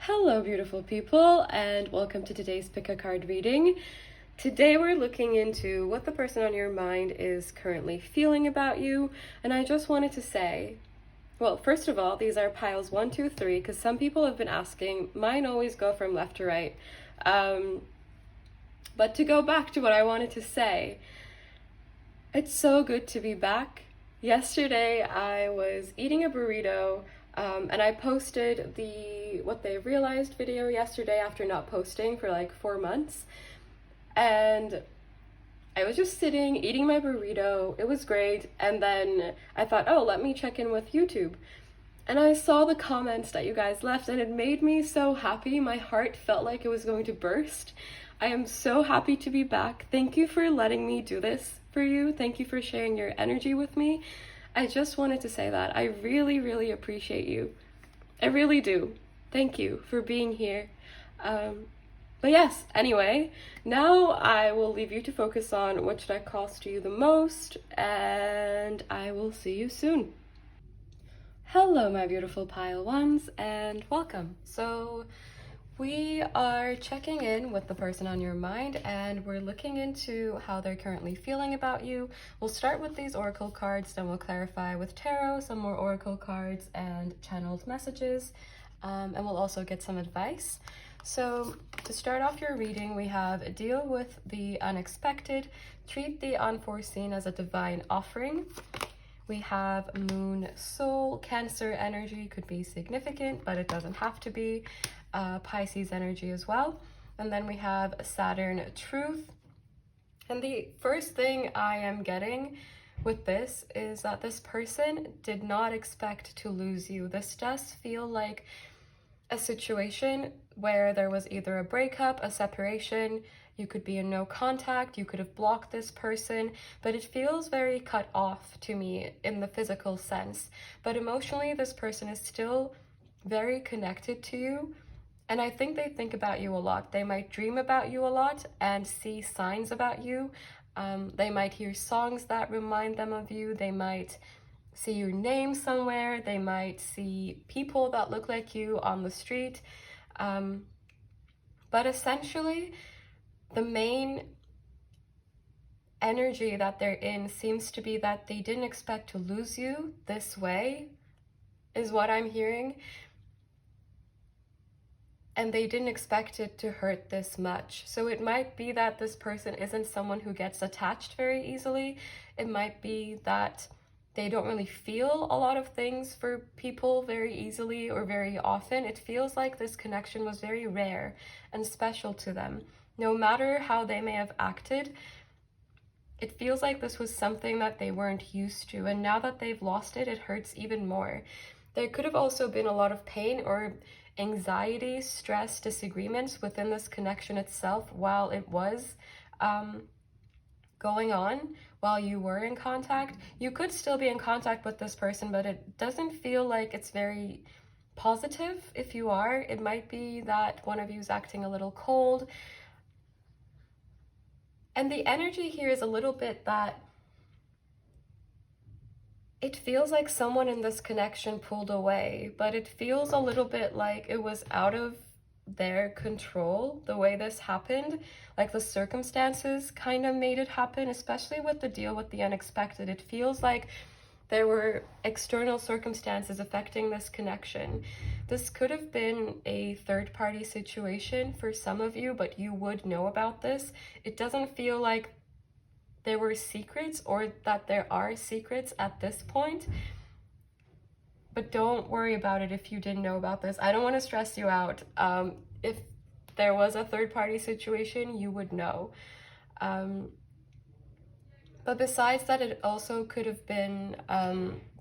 Hello, beautiful people, and welcome to today's Pick a Card reading. Today we're looking into what the person on your mind is currently feeling about you, and I just wanted to say, well, first of all, these are piles 1, 2, 3, because some people have been asking. Mine always go from left to right. But to go back to what I wanted to say, it's so good to be back. Yesterday I was eating a burrito. And I posted the What They Realized video yesterday after not posting for like 4 months. And I was just sitting, eating my burrito. It was great. And then I thought, oh, let me check in with YouTube. And I saw the comments that you guys left, and it made me so happy. My heart felt like it was going to burst. I am so happy to be back. Thank you for letting me do this for you. Thank you for sharing your energy with me. I just wanted to say that. I really, really appreciate you. I really do. Thank you for being here. But yes, anyway, now I will leave you to focus on what should I cost you the most, and I will see you soon. Hello, my beautiful pile ones, and welcome. So we are checking in with the person on your mind, and we're looking into how they're currently feeling about you. We'll start with these oracle cards, then we'll clarify with tarot, some more oracle cards and channeled messages, and we'll also get some advice. So to start off your reading, we have deal with the unexpected, treat the unforeseen as a divine offering. We have Moon Soul, Cancer energy could be significant, but it doesn't have to be. Pisces energy as well. And then we have Saturn Truth. And the first thing I am getting with this is that this person did not expect to lose you. This does feel like a situation where there was either a breakup, a separation, you could be in no contact, you could have blocked this person, but it feels very cut off to me in the physical sense. But emotionally, this person is still very connected to you. And I think they think about you a lot. They might dream about you a lot and see signs about you. They might hear songs that remind them of you. They might see your name somewhere. They might see people that look like you on the street. But essentially, the main energy that they're in seems to be that they didn't expect to lose you this way, is what I'm hearing. And they didn't expect it to hurt this much. So it might be that this person isn't someone who gets attached very easily. It might be that they don't really feel a lot of things for people very easily or very often. It feels like this connection was very rare and special to them. No matter how they may have acted, it feels like this was something that they weren't used to. And now that they've lost it, it hurts even more. There could have also been a lot of pain or anxiety, stress, disagreements within this connection itself while it was going on, while you were in contact. You could still be in contact with this person, but it doesn't feel like it's very positive if you are. It might be that one of you is acting a little cold. And the energy here is a little bit that it feels like someone in this connection pulled away, but it feels a little bit like it was out of their control, the way this happened. Like the circumstances kind of made it happen, especially with the deal with the unexpected. It feels like there were external circumstances affecting this connection. This could have been a third-party situation for some of you, but you would know about this. It doesn't feel like there were secrets or that there are secrets at this point, but don't worry about it if you didn't know about this. I don't want to stress you out. If there was a third-party situation, you would know. But besides that, it also could have been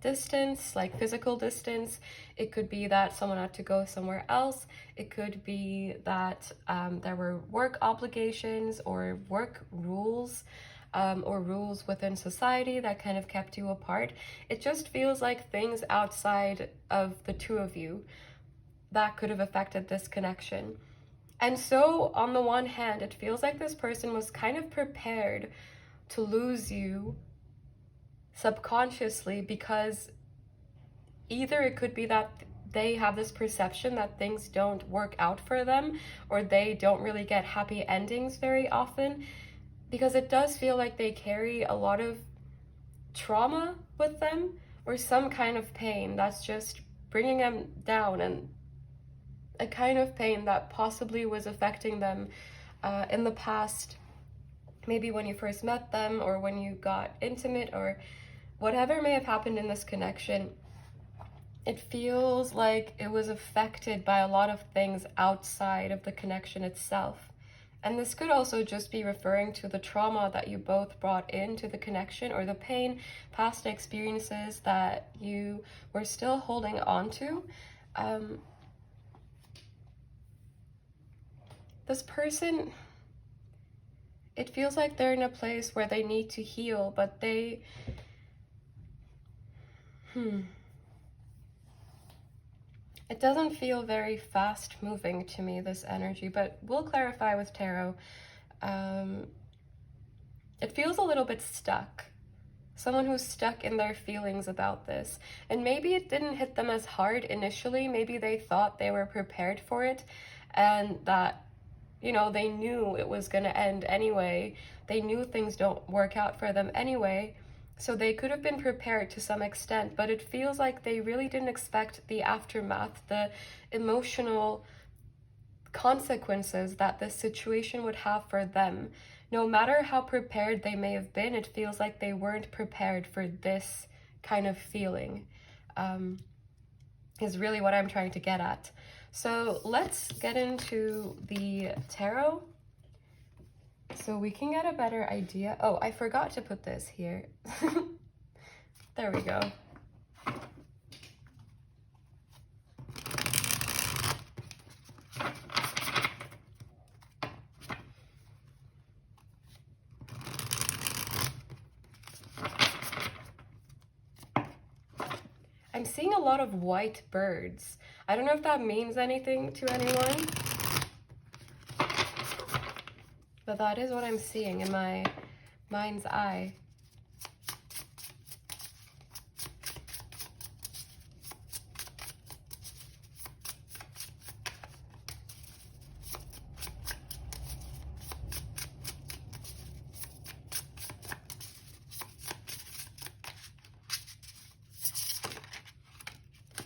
distance, like physical distance. It could be that someone had to go somewhere else. It could be that there were work obligations or work rules, or rules within society that kind of kept you apart. It just feels like things outside of the two of you that could have affected this connection. And so on the one hand, it feels like this person was kind of prepared to lose you subconsciously, because either it could be that they have this perception that things don't work out for them, or they don't really get happy endings very often, because it does feel like they carry a lot of trauma with them, or some kind of pain that's just bringing them down, and a kind of pain that possibly was affecting them in the past, maybe when you first met them, or when you got intimate, or whatever may have happened in this connection. It feels like it was affected by a lot of things outside of the connection itself. And this could also just be referring to the trauma that you both brought into the connection, or the pain, past experiences that you were still holding on to. This person, it feels like they're in a place where they need to heal, but they... It doesn't feel very fast moving to me, this energy, but we'll clarify with tarot. It feels a little bit stuck. Someone who's stuck in their feelings about this. And maybe it didn't hit them as hard initially. Maybe they thought they were prepared for it, and that, you know, they knew it was going to end anyway. They knew things don't work out for them anyway. So they could have been prepared to some extent, but it feels like they really didn't expect the aftermath, the emotional consequences that this situation would have for them. No matter how prepared they may have been, it feels like they weren't prepared for this kind of feeling, is really what I'm trying to get at. So let's get into the tarot so we can get a better idea. Oh, I forgot to put this here. There we go. I'm seeing a lot of white birds. I don't know if that means anything to anyone, but that is what I'm seeing in my mind's eye.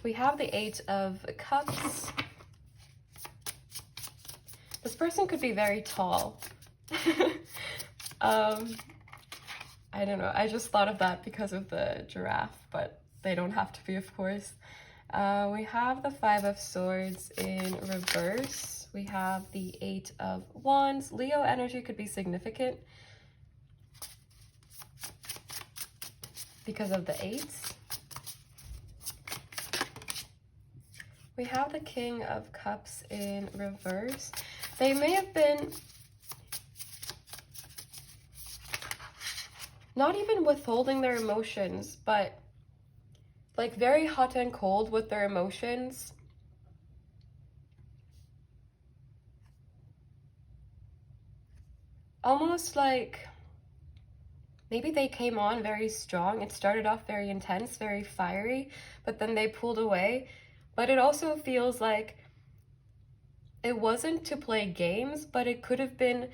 We have the Eight of Cups. This person could be very tall. I don't know, I just thought of that because of the giraffe, but they don't have to be, of course. We have the Five of Swords in reverse. We have the Eight of Wands. Leo energy could be significant because of the eights. We have the King of Cups in reverse. They may have been not even withholding their emotions, but like very hot and cold with their emotions. Almost like maybe they came on very strong. It started off very intense, very fiery, but then they pulled away. But it also feels like it wasn't to play games, but it could have been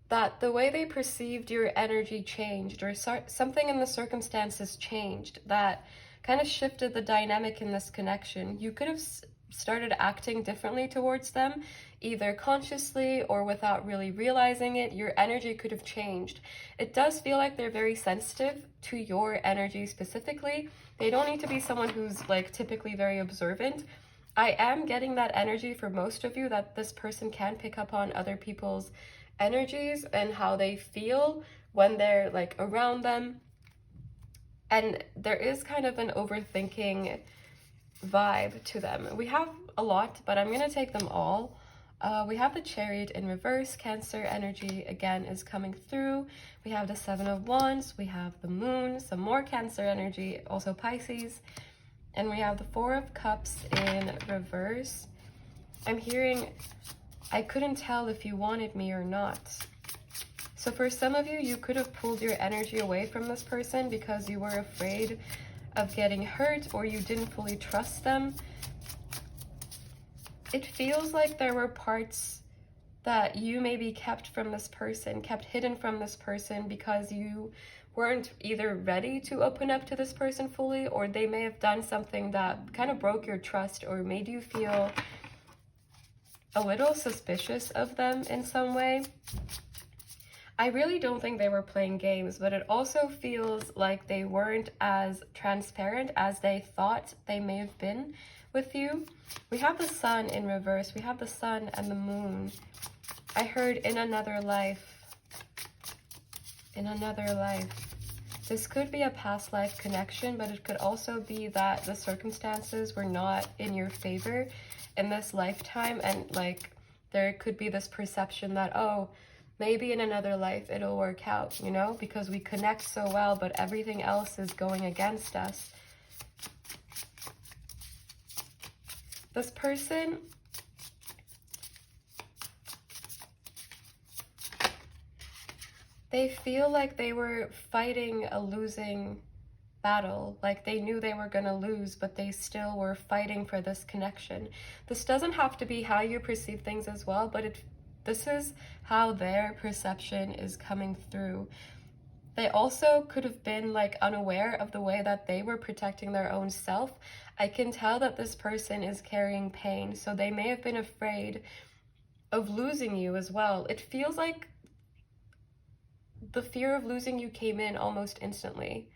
that the way they perceived your energy changed, or something in the circumstances changed that kind of shifted the dynamic in this connection. You could have started acting differently towards them, either consciously or without really realizing it. Your energy could have changed. It does feel like they're very sensitive to your energy specifically. They don't need to be someone who's like typically very observant. I am getting that energy for most of you, that this person can pick up on other people's energies and how they feel when they're like around them. And there is kind of an overthinking vibe to them. We have a lot, but I'm going to take them all. We have the Chariot in reverse. Cancer energy again is coming through. We have the Seven of Wands. We have the Moon, some more Cancer energy, also Pisces. And we have the Four of Cups in reverse. I'm hearing, I couldn't tell if you wanted me or not. So for some of you, you could have pulled your energy away from this person because you were afraid of getting hurt, or you didn't fully trust them. It feels like there were parts that you maybe kept from this person, kept hidden from this person, because you weren't either ready to open up to this person fully, or they may have done something that kind of broke your trust or made you feel a little suspicious of them in some way. I really don't think they were playing games, but it also feels like they weren't as transparent as they thought they may have been with you. We have the sun in reverse. We have the sun and the moon. I heard in another life. In another life. This could be a past life connection, but it could also be that the circumstances were not in your favor in this lifetime, and like there could be this perception that, oh, maybe in another life it'll work out, you know, because we connect so well, but everything else is going against us. This person, they feel like they were fighting a losing battle, like they knew they were going to lose, but they still were fighting for this connection. This doesn't have to be how you perceive things as well, but this is how their perception is coming through. They also could have been like unaware of the way that they were protecting their own self. I can tell that this person is carrying pain, so they may have been afraid of losing you as well. It feels like the fear of losing you came in almost instantly.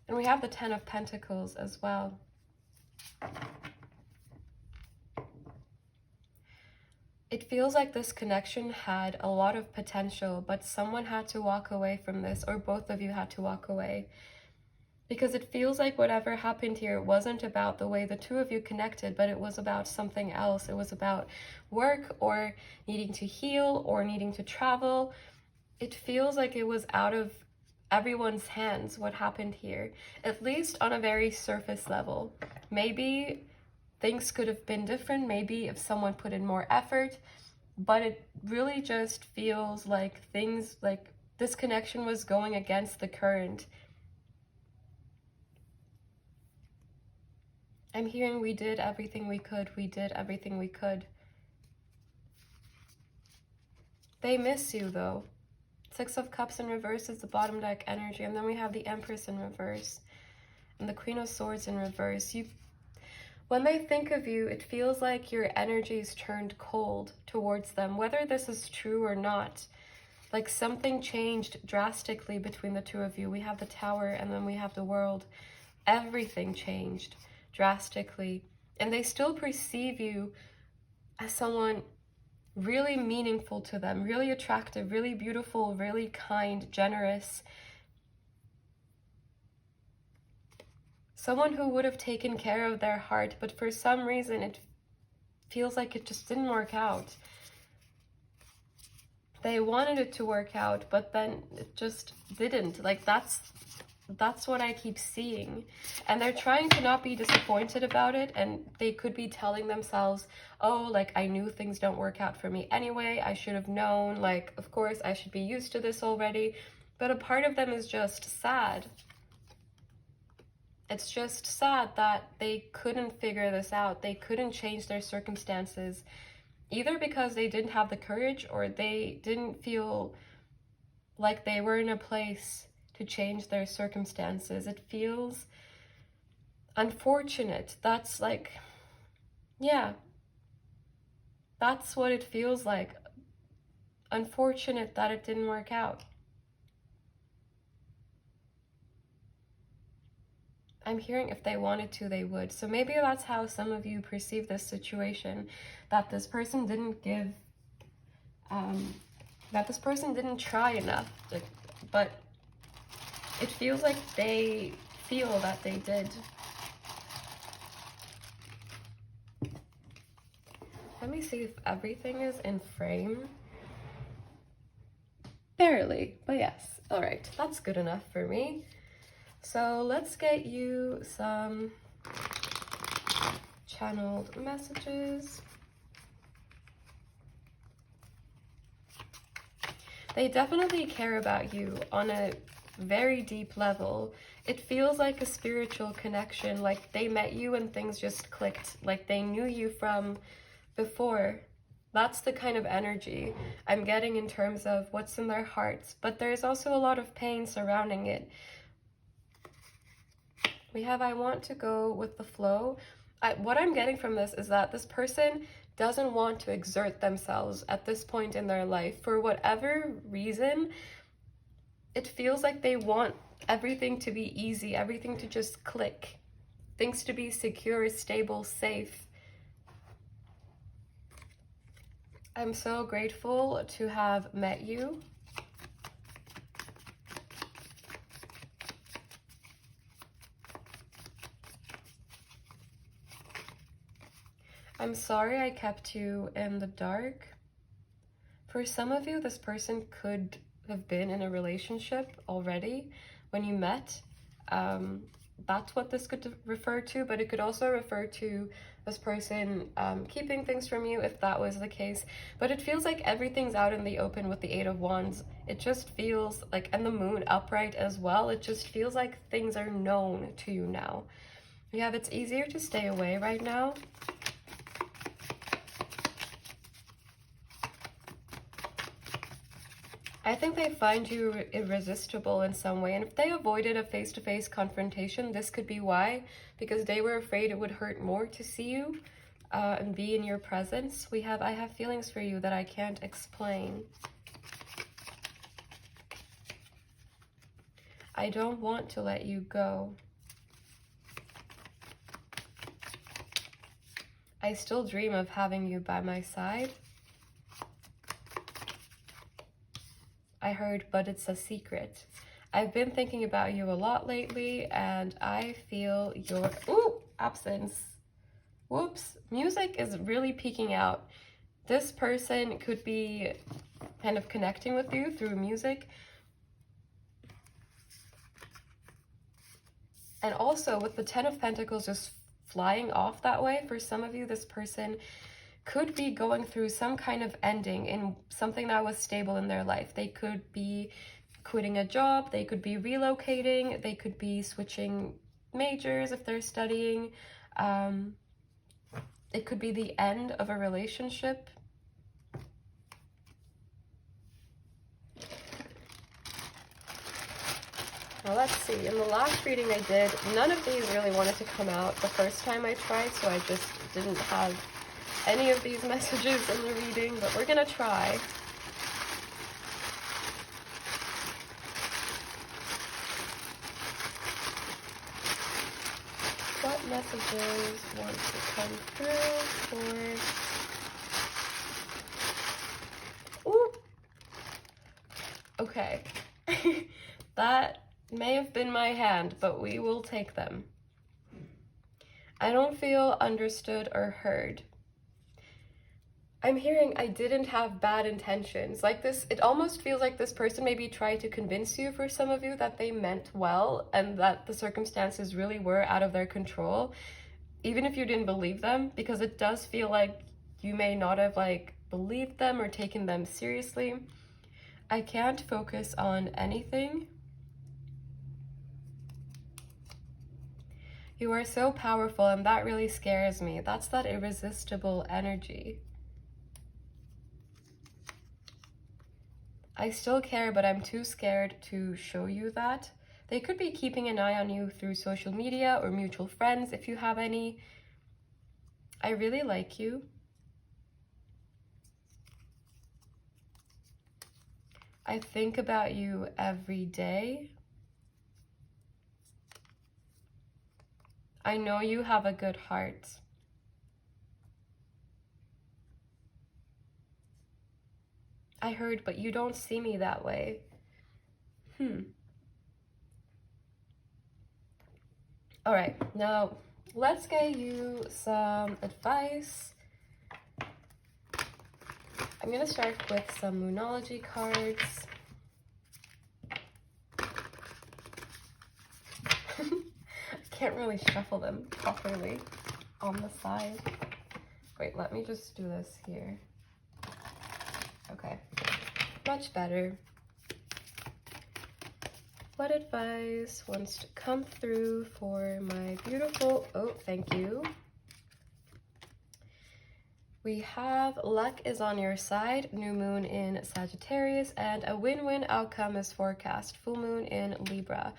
And we have the Ten of Pentacles as well. It feels like this connection had a lot of potential, but someone had to walk away from this, or both of you had to walk away. Because it feels like whatever happened here wasn't about the way the two of you connected, but it was about something else. It was about work, or needing to heal, or needing to travel. It feels like it was out of everyone's hands what happened here, at least on a very surface level. Maybe things could have been different, maybe if someone put in more effort, but it really just feels like things, like this connection was going against the current. I'm hearing we did everything we could, we did everything we could. They miss you though. Six of Cups in reverse is the bottom deck energy, and then we have the Empress in reverse and the Queen of Swords in reverse. When they think of you, it feels like your energy's turned cold towards them, whether this is true or not. Like something changed drastically between the two of you. We have the Tower and then we have the World. Everything changed drastically, and they still perceive you as someone really meaningful to them, really attractive, really beautiful, really kind, generous. Someone who would have taken care of their heart, but for some reason it feels like it just didn't work out. They wanted it to work out, but then it just didn't. Like that's what I keep seeing. And they're trying to not be disappointed about it, and they could be telling themselves, oh, like I knew things don't work out for me anyway, I should have known, like of course I should be used to this already. But a part of them is just sad. It's just sad that they couldn't figure this out. They couldn't change their circumstances, either because they didn't have the courage, or they didn't feel like they were in a place to change their circumstances. It feels unfortunate. That's like, yeah, that's what it feels like. Unfortunate that it didn't work out. I'm hearing if they wanted to, they would. So maybe that's how some of you perceive this situation, that this person didn't give, that this person didn't try enough, but it feels like they feel that they did. Let me see if everything is in frame. Barely, but yes. All right, that's good enough for me. So let's get you some channeled messages. They definitely care about you on a very deep level. It feels like a spiritual connection, like they met you and things just clicked, like they knew you from before. That's the kind of energy I'm getting in terms of what's in their hearts, but there's also a lot of pain surrounding it. We have, I want to go with the flow. What I'm getting from this is that this person doesn't want to exert themselves at this point in their life. For whatever reason, it feels like they want everything to be easy, everything to just click, things to be secure, stable, safe. I'm so grateful to have met you. I'm sorry I kept you in the dark. For some of you, this person could have been in a relationship already when you met. That's what this could refer to, but it could also refer to this person keeping things from you if that was the case. But it feels like everything's out in the open with the Eight of Wands. It just feels like, and the moon upright as well, it just feels like things are known to you now. You have, it's easier to stay away right now. I think they find you irresistible in some way, and if they avoided a face-to-face confrontation, this could be why, because they were afraid it would hurt more to see you and be in your presence. We have, I have feelings for you that I can't explain. I don't want to let you go. I still dream of having you by my side. I heard, but it's a secret. I've been thinking about you a lot lately, and I feel your, ooh, absence. Whoops, music is really peeking out. This person could be kind of connecting with you through music. And also with the Ten of Pentacles just flying off that way, for some of you, this person could be going through some kind of ending in something that was stable in their life. They could be quitting a job, they could be relocating, they could be switching majors if they're studying. It could be the end of a relationship. Now let's see, in the last reading I did, none of these really wanted to come out the first time I tried, so I just didn't have any of these messages in the reading, but we're gonna try. What messages want to come through for... Ooh! Okay. That may have been my hand, but we will take them. I don't feel understood or heard. I'm hearing I didn't have bad intentions. Like this, it almost feels like this person maybe tried to convince you, for some of you, that they meant well and that the circumstances really were out of their control, even if you didn't believe them, because it does feel like you may not have like believed them or taken them seriously. I can't focus on anything. You are so powerful, and that really scares me. That's that irresistible energy. I still care, but I'm too scared to show you that. They could be keeping an eye on you through social media or mutual friends, if you have any. I really like you. I think about you every day. I know you have a good heart. I heard, but you don't see me that way. All right, now let's get you some advice. I'm gonna start with some Moonology cards. I can't really shuffle them properly on the side. Wait, let me just do this here. Okay, much better. what advice wants to come through for my beautiful, oh, thank you. We have luck is on your side, new moon in Sagittarius, and a win-win outcome is forecast, full moon in Libra.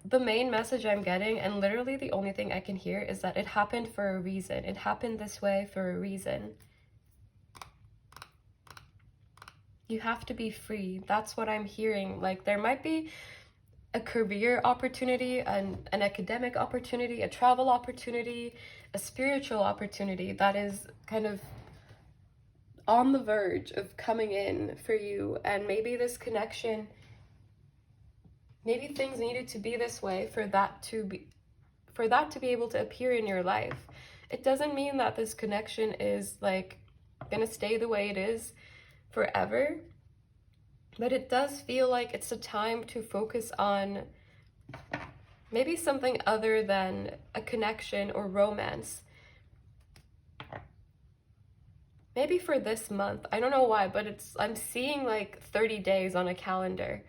The main message I'm getting, and literally the only thing I can hear, is that it happened for a reason. It happened this way for a reason. You have to be free. That's what I'm hearing. Like, there might be a career opportunity, an academic opportunity, a travel opportunity, a spiritual opportunity that is kind of on the verge of coming in for you. And maybe this connection, maybe things needed to be this way for that to be able to appear in your life. It doesn't mean that this connection is like gonna stay the way it is forever, but it does feel like it's a time to focus on maybe something other than a connection or romance. Maybe for this month, I don't know why, but I'm seeing like 30 days on a calendar.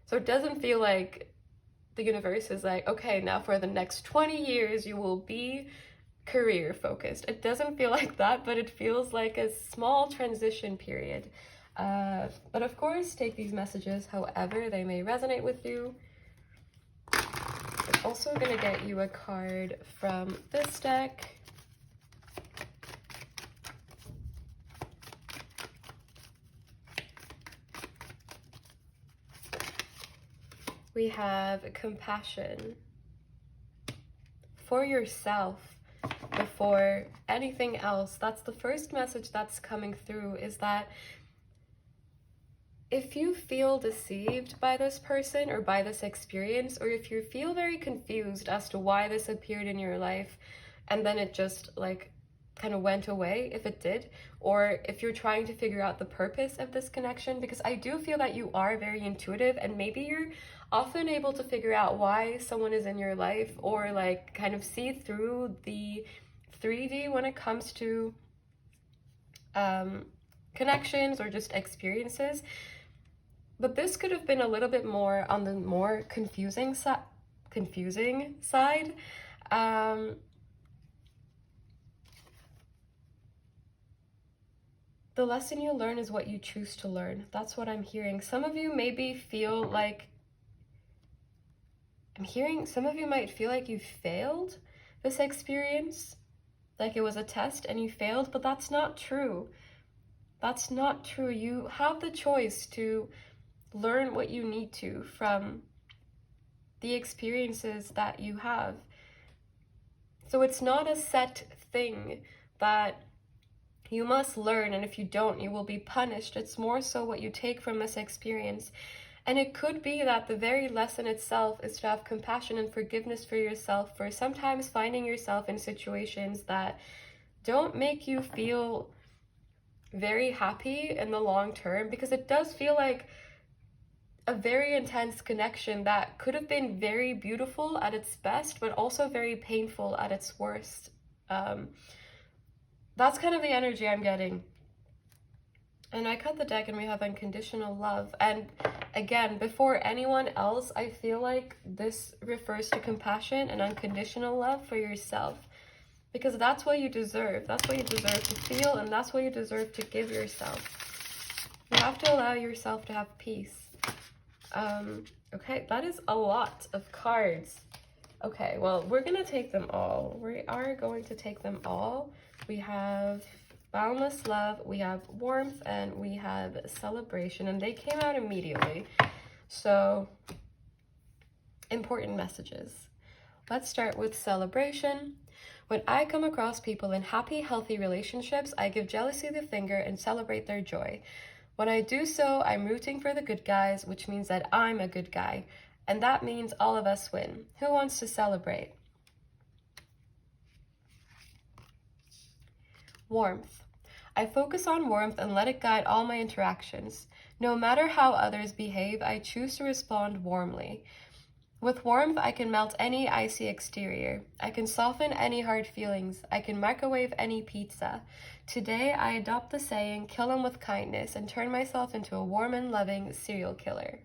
So it doesn't feel like the universe is like, okay, now for the next 20 years, you will be career focused. It doesn't feel like that, but it feels like a small transition period. But of course, take these messages however they may resonate with you. I'm also going to get you a card from this deck. We have compassion for yourself before anything else. That's the first message that's coming through, is that if you feel deceived by this person or by this experience, or if you feel very confused as to why this appeared in your life and then it just like kind of went away, if it did, or if you're trying to figure out the purpose of this connection, because I do feel that you are very intuitive and maybe you're often able to figure out why someone is in your life, or like kind of see through the 3D when it comes to connections or just experiences. But this could have been a little bit more on the more confusing side. The lesson you learn is what you choose to learn. That's what I'm hearing. Some of you maybe feel like, some of you might feel like you failed this experience, like it was a test and you failed, but that's not true. That's not true. You have the choice to learn what you need to from the experiences that you have. So it's not a set thing that you must learn, and if you don't, you will be punished. It's more so what you take from this experience. And it could be that the very lesson itself is to have compassion and forgiveness for yourself for sometimes finding yourself in situations that don't make you feel very happy in the long term, because it does feel like a very intense connection that could have been very beautiful at its best, but also very painful at its worst. That's kind of the energy I'm getting. And I cut the deck and we have unconditional love. And again, before anyone else, I feel like this refers to compassion and unconditional love for yourself. Because that's what you deserve. That's what you deserve to feel, and that's what you deserve to give yourself. You have to allow yourself to have peace. Okay, that is a lot of cards. Okay, well, we're gonna take them all. We are going to take them all. We have boundless love, we have warmth, and we have celebration, and they came out immediately. So, important messages. Let's start with celebration. When I come across people in happy, healthy relationships, I give jealousy the finger and celebrate their joy. When I do so, I'm rooting for the good guys, which means that I'm a good guy. And that means all of us win. Who wants to celebrate? Warmth. I focus on warmth and let it guide all my interactions. No matter how others behave, I choose to respond warmly. With warmth, I can melt any icy exterior. I can soften any hard feelings. I can microwave any pizza. Today, I adopt the saying, kill 'em with kindness, and turn myself into a warm and loving serial killer.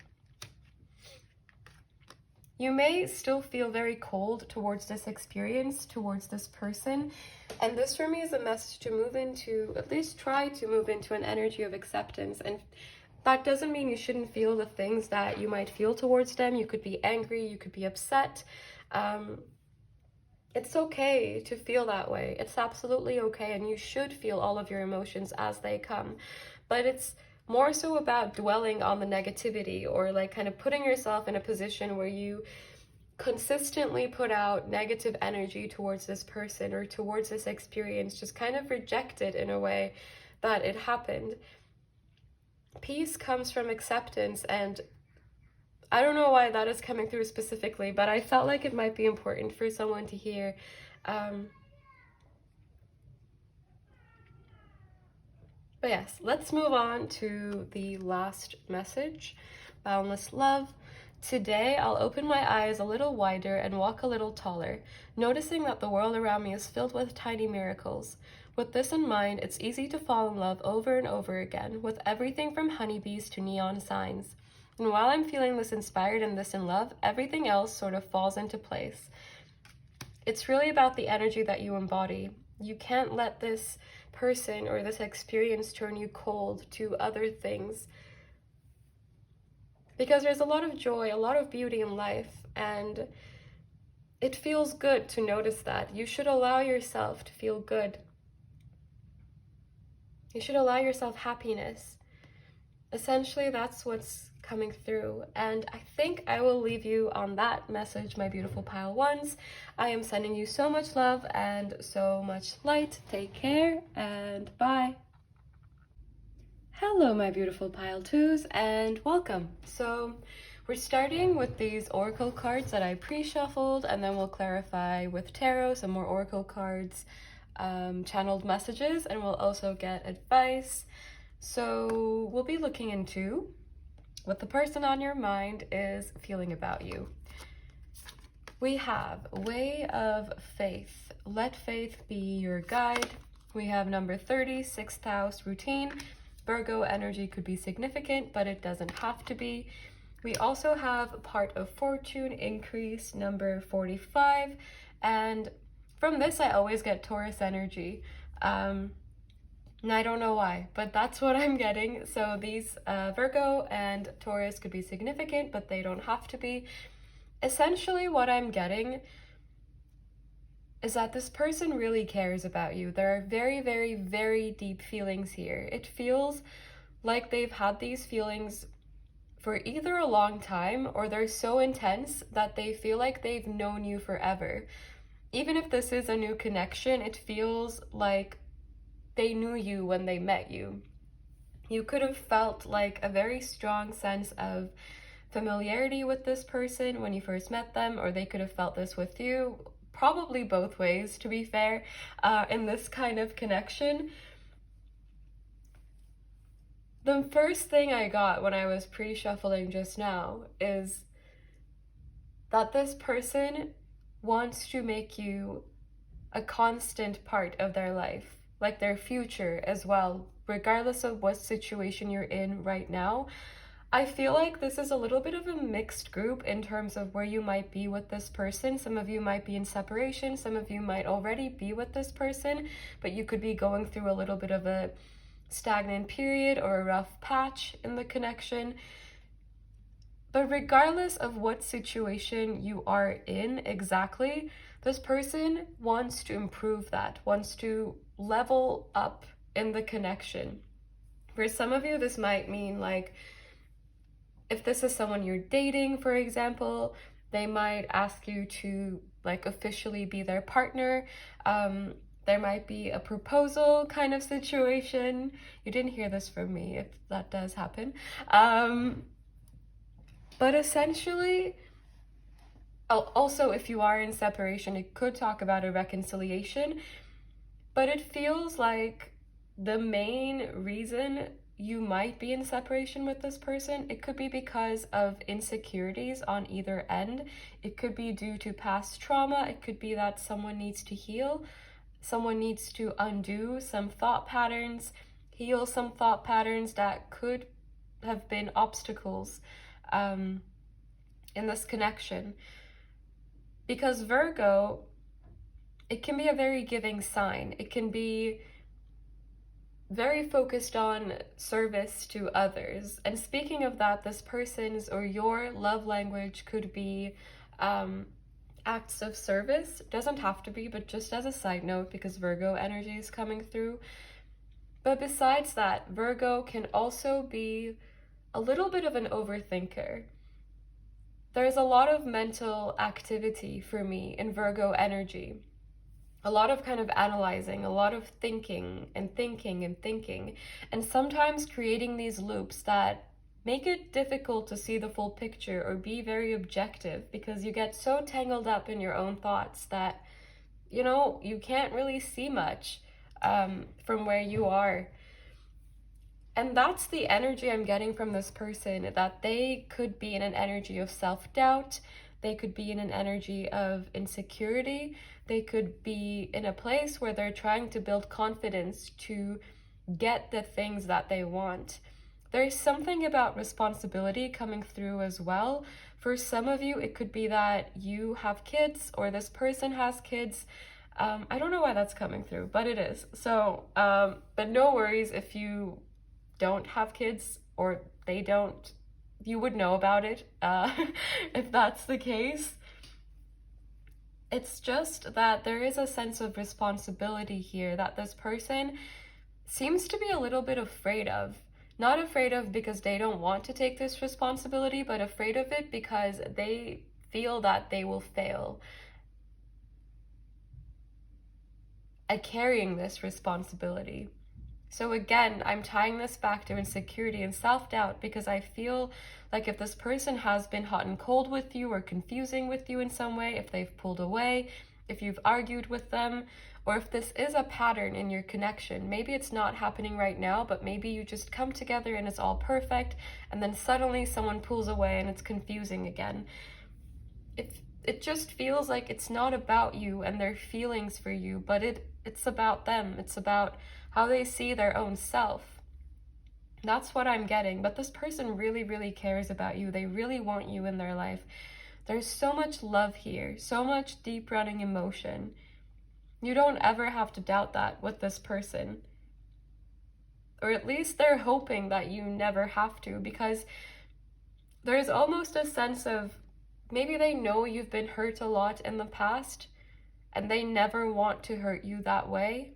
You may still feel very cold towards this experience, towards this person. And this for me is a message to move into, at least try to move into an energy of acceptance. And that doesn't mean you shouldn't feel the things that you might feel towards them. You could be angry, you could be upset. It's okay to feel that way. It's absolutely okay, and you should feel all of your emotions as they come. But it's more so about dwelling on the negativity, or like kind of putting yourself in a position where you consistently put out negative energy towards this person or towards this experience, just kind of reject it in a way that it happened. Peace comes from acceptance, and I don't know why that is coming through specifically, but I felt like it might be important for someone to hear. But yes, let's move on to the last message. Boundless love. Today, I'll open my eyes a little wider and walk a little taller, noticing that the world around me is filled with tiny miracles. With this in mind, it's easy to fall in love over and over again, with everything from honeybees to neon signs. And while I'm feeling this inspired and this in love, everything else sort of falls into place. It's really about the energy that you embody. You can't let this person or this experience turn you cold to other things, because there's a lot of joy, a lot of beauty in life, and it feels good to notice that. You should allow yourself to feel good. You should allow yourself happiness. Essentially, that's what's coming through. And I think I will leave you on that message, my beautiful pile ones. I am sending you so much love and so much light. Take care and bye. Hello, my beautiful pile twos, and welcome. So we're starting with these oracle cards that I pre-shuffled, and then we'll clarify with tarot some more oracle cards, channeled messages, and we'll also get advice. So we'll be looking into what the person on your mind is feeling about you. We have Way of Faith. Let faith be your guide. We have number 30, 6th house, routine. Virgo energy could be significant, but it doesn't have to be. We also have part of fortune, increase, number 45. And from this, I always get Taurus energy. And I don't know why, but that's what I'm getting. So these Virgo and Taurus could be significant, but they don't have to be. Essentially, what I'm getting is that this person really cares about you. There are very, very, very deep feelings here. It feels like they've had these feelings for either a long time, or they're so intense that they feel like they've known you forever. Even if this is a new connection, it feels like they knew you when they met you. You could have felt like a very strong sense of familiarity with this person when you first met them, or they could have felt this with you. Probably both ways, to be fair, in this kind of connection. The first thing I got when I was pre-shuffling just now is that this person wants to make you a constant part of their life, like their future as well, regardless of what situation you're in right now. I feel like this is a little bit of a mixed group in terms of where you might be with this person. Some of you might be in separation, some of you might already be with this person, but you could be going through a little bit of a stagnant period or a rough patch in the connection. But regardless of what situation you are in exactly, this person wants to improve that, wants to level up in the connection. For some of you, this might mean like, if this is someone you're dating, for example, they might ask you to like officially be their partner. There might be a proposal kind of situation. You didn't hear this from me if that does happen. But essentially, also if you are in separation, it could talk about a reconciliation, but it feels like the main reason you might be in separation with this person, it could be because of insecurities on either end. It could be due to past trauma. It could be that someone needs to heal. Someone needs to undo some thought patterns, heal some thought patterns that could have been obstacles. in this connection. Because Virgo, it can be a very giving sign. It can be very focused on service to others. And speaking of that, this person's or your love language could be acts of service. Doesn't have to be, but just as a side note, because Virgo energy is coming through. But besides that, Virgo can also be a little bit of an overthinker. There's a lot of mental activity for me in Virgo energy. A lot of kind of analyzing, a lot of thinking and thinking and thinking, and sometimes creating these loops that make it difficult to see the full picture or be very objective, because you get so tangled up in your own thoughts that, you know, you can't really see much from where you are. And that's the energy I'm getting from this person, that they could be in an energy of self-doubt, they could be in an energy of insecurity, they could be in a place where they're trying to build confidence to get the things that they want. There's something about responsibility coming through as well. For some of you, it could be that you have kids or this person has kids. I don't know why that's coming through, but it is. So, but no worries if you don't have kids or they don't, you would know about it if that's the case. It's just that there is a sense of responsibility here that this person seems to be a little bit afraid of. Not afraid of because they don't want to take this responsibility, but afraid of it because they feel that they will fail at carrying this responsibility. So again, I'm tying this back to insecurity and self-doubt, because I feel like if this person has been hot and cold with you or confusing with you in some way, if they've pulled away, if you've argued with them, or if this is a pattern in your connection, maybe it's not happening right now, but maybe you just come together and it's all perfect, and then suddenly someone pulls away and it's confusing again. It just feels like it's not about you and their feelings for you, but it's about them. It's about how they see their own self. That's what I'm getting. But this person really, really cares about you. They really want you in their life. There's so much love here, so much deep running emotion. You don't ever have to doubt that with this person. Or at least they're hoping that you never have to, because there's almost a sense of maybe they know you've been hurt a lot in the past and they never want to hurt you that way.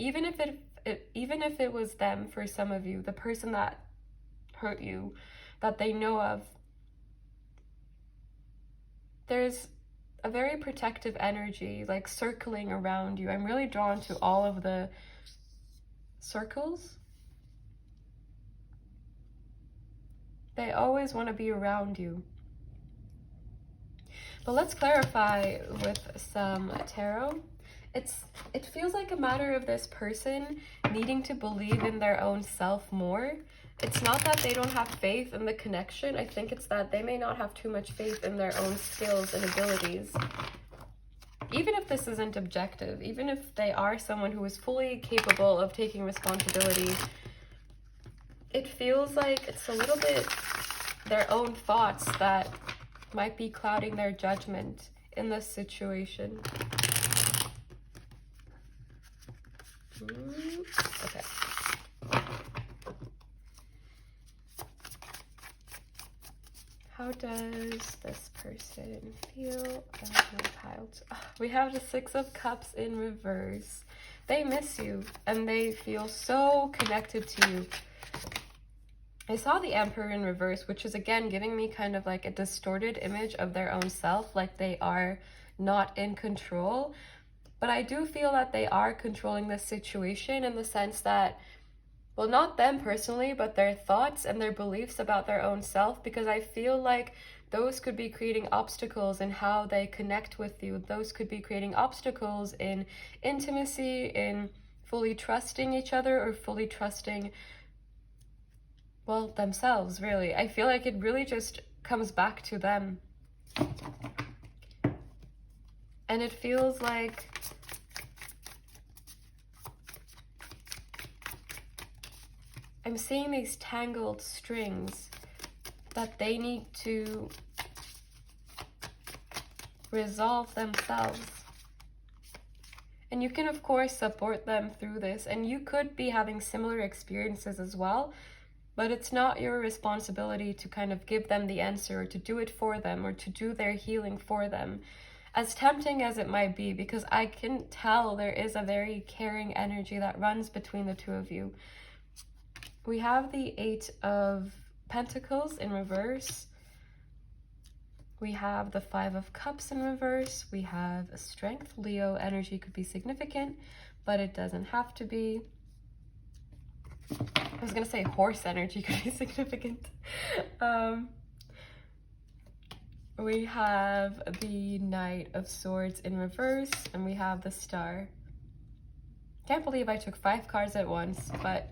Even if it was them, for some of you, the person that hurt you, that they know of, there's a very protective energy, like circling around you. I'm really drawn to all of the circles. They always want to be around you. But let's clarify with some tarot. It feels like a matter of this person needing to believe in their own self more. It's not that they don't have faith in the connection. I think it's that they may not have too much faith in their own skills and abilities. Even if this isn't objective, even if they are someone who is fully capable of taking responsibility, it feels like it's a little bit their own thoughts that might be clouding their judgment in this situation. Okay. How does this person feel? We have the Six of Cups in reverse. They miss you and they feel so connected to you. I saw the Emperor in reverse, which is again giving me kind of like a distorted image of their own self, like they are not in control. But I do feel that they are controlling this situation in the sense that, well, not them personally, but their thoughts and their beliefs about their own self, because I feel like those could be creating obstacles in how they connect with you. Those could be creating obstacles in intimacy, in fully trusting each other or fully trusting, well, themselves, really. I feel like it really just comes back to them. And it feels like I'm seeing these tangled strings that they need to resolve themselves. And you can, of course, support them through this. And you could be having similar experiences as well, but it's not your responsibility to kind of give them the answer or to do it for them or to do their healing for them. As tempting as it might be, because I can tell there is a very caring energy that runs between the two of you. We have the 8 of Pentacles in reverse. We have the 5 of Cups in reverse. We have a Strength. Leo energy could be significant, but it doesn't have to be. I was going to say horse energy could be significant. We have the Knight of Swords in reverse, and we have the Star. Can't believe I took 5 cards at once, but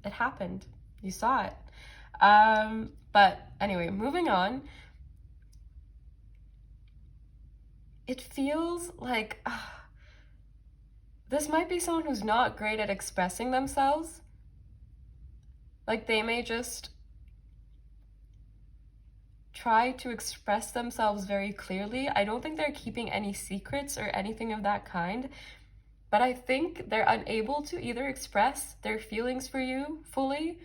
it happened. You saw it. But anyway, moving on. It feels like this might be someone who's not great at expressing themselves. Like they may just try to express themselves very clearly. I don't think they're keeping any secrets or anything of that kind, but I think they're unable to either express their feelings for you fully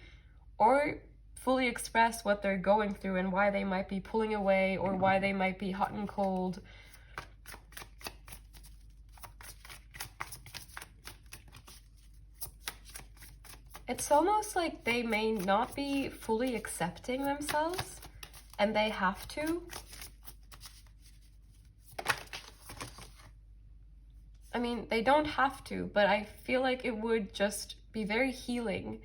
or fully express what they're going through and why they might be pulling away or why they might be hot and cold. It's almost like they may not be fully accepting themselves, and they have to. I mean, they don't have to, but I feel like it would just be very healing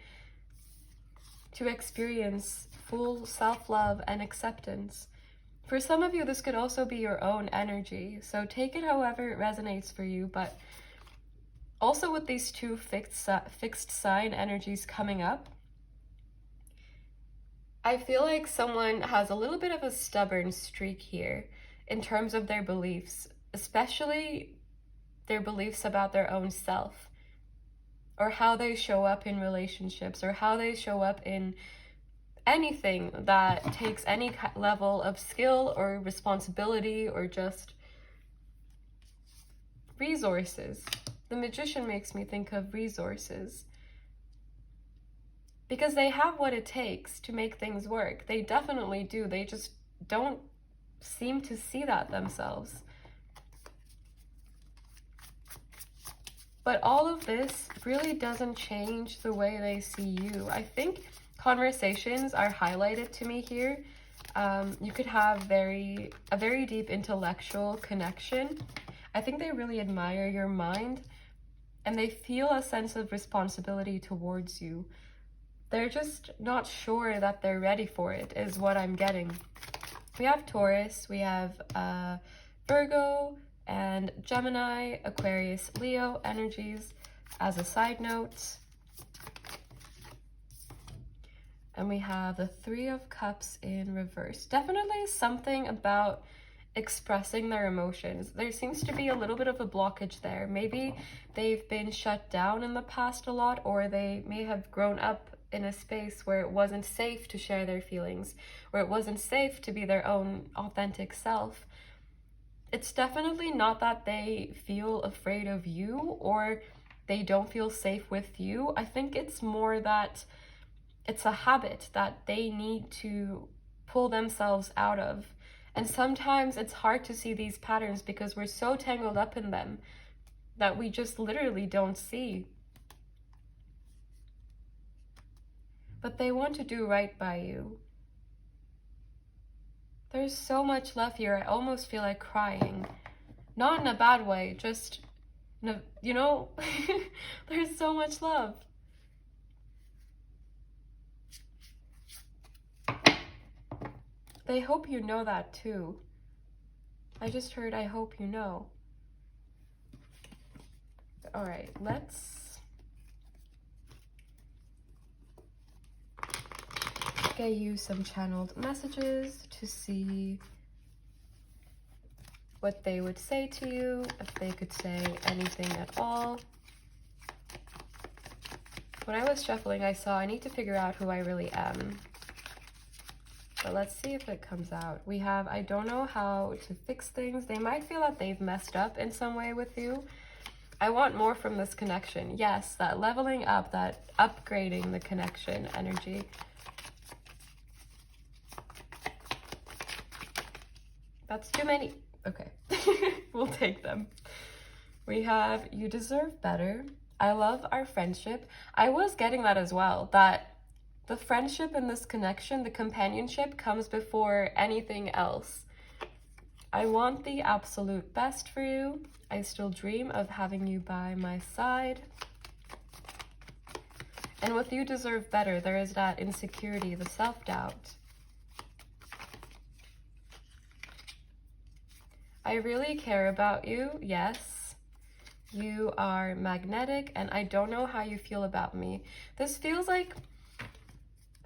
to experience full self-love and acceptance. For some of you, this could also be your own energy, so take it however it resonates for you, but also with these 2 fixed sign energies coming up, I feel like someone has a little bit of a stubborn streak here in terms of their beliefs, especially their beliefs about their own self, or how they show up in relationships, or how they show up in anything that takes any level of skill or responsibility or just resources. The Magician makes me think of resources, because they have what it takes to make things work. They definitely do. They just don't seem to see that themselves. But all of this really doesn't change the way they see you. I think conversations are highlighted to me here. You could have a very deep intellectual connection. I think they really admire your mind, and they feel a sense of responsibility towards you. They're just not sure that they're ready for it, is what I'm getting. We have Taurus, we have Virgo, and Gemini, Aquarius, Leo energies as a side note. And we have the 3 of Cups in reverse. Definitely something about expressing their emotions. There seems to be a little bit of a blockage there. Maybe they've been shut down in the past a lot, or they may have grown up in a space where it wasn't safe to share their feelings, where it wasn't safe to be their own authentic self. It's definitely not that they feel afraid of you or they don't feel safe with you. I think it's more that it's a habit that they need to pull themselves out of. And sometimes it's hard to see these patterns because we're so tangled up in them that we just literally don't see. But they want to do right by you. There's so much love here. I almost feel like crying. Not in a bad way, just, you know, there's so much love. They hope you know that too. I just heard, I hope you know. All right, let's get you some channeled messages to see what they would say to you, if they could say anything at all. When I was shuffling, I saw I need to figure out who I really am. But let's see if it comes out. We have, I don't know how to fix things. They might feel that they've messed up in some way with you. I want more from this connection. Yes, that leveling up, that upgrading the connection energy. That's too many. Okay, we'll take them. We have, you deserve better. I love our friendship. I was getting that as well, that the friendship and this connection, the companionship comes before anything else. I want the absolute best for you. I still dream of having you by my side. And with you deserve better, there is that insecurity, the self-doubt. I really care about you, yes. You are magnetic, and I don't know how you feel about me. This feels like